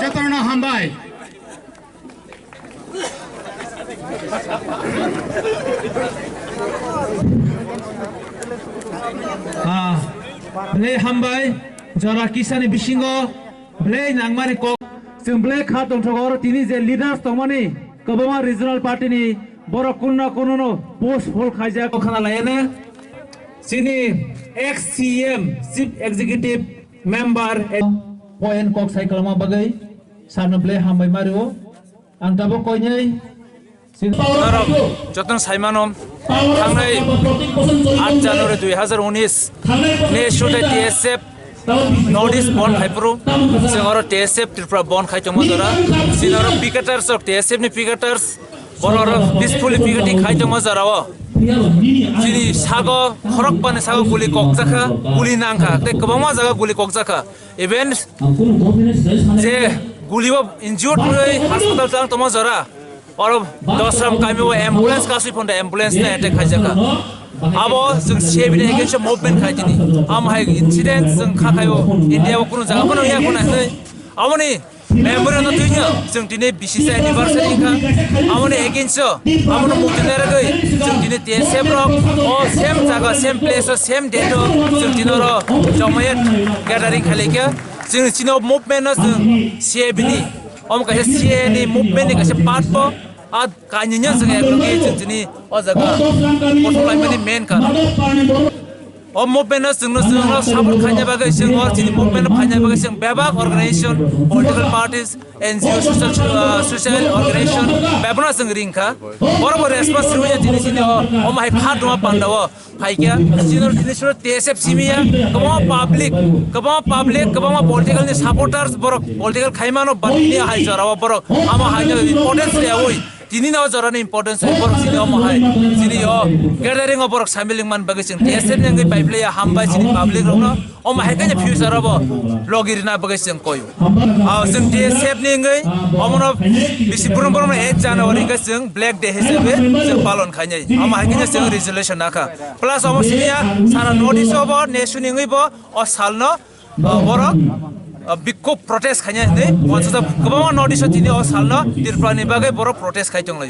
Jatarna Hambai. Blay Hambai, Jara Kisani Bishingo, Blay Nangmani Kok, Simble Katon Togor, Tini, the leaders Tomani, Kabama Regional Party, Borakuna Kono, Post Folk Haja Kokanalene, Sini, ex-CM, Chief Executive Member, Poen Kok Cyclama Bagay, Sana Blay Hambai Mario, and Tabo Koyay. যতন সাইমানম থাংনাই 8 জানুয়ারি 2019 নে শুটে TSF north east বন খাইপ্রু সিংহর TSF Tripura বন খাইচম জরা সিনর পিকেটার্স of TSF নি পিকেটার্স বনর peacefully picketing খাইচম জরাও যিনি sago খরক পানে sago গুলি ককজাখা গুলি নাংখা তে কবমা জায়গা গুলি ককজাখা ইভেন যে গুলিব ইনজিউর্ড হই হাসপাতাল চাং তম জরা और दसराम कामी वो एम्बुलेंस कासी फोन एम्बुलेंस ने अटैक खाई जगह अब जों सेबिने एगेंस्ट मूवमेंट खाई दिनी हम हाय इंसिडेंट जों खाखायो इंडिया वो कुनो जगह कुनो या कुनो है अमनि मेमोरी न तुइनो जों दिनै बीसीसी एनिवर्सरी खा अमनि एगेंस्ट अमनो मुक्तिनारा गई जों दिनै टीएसएफ रो ओ सेम जगह सेम प्लेस सेम डेट जों दिनरो जमायत गैदरिंग खालेके जों सिनो मूवमेंट जों सेबिनी om kaise CNE movement ni kaise part po ad kanyanya sange logi chini o jaga potolai mani main ka om movement singno support khanya bagai sing or chini movement khanya bagai sing bebak organization political parties NGO social organization bebna sing ring ka bor response ruya chini om hai phat duma pandawa Haikia, senior minister TSF Simia, Kama public, political supporters, political Kaimano, but Hajara, Ama Haja, importance away. Tini now are an importance of Senior gathering of work, Samiling Man Bagation, TSF and the player Hamba in public, Oma Hagan, Fuser of Logirina Bagation Koyo. Our St. TSF Ningai, Oman of Bisipurumum 8 January, Black Day, his Palon Kanye, Ama Hagan resolution Naka. Plus, Omosia, Sana notice about nation in Wibo or Salno, Borok, a big protest Kanya, once the Kabama notice or Salno, Tirpani Bagay Borok protest Kaitung.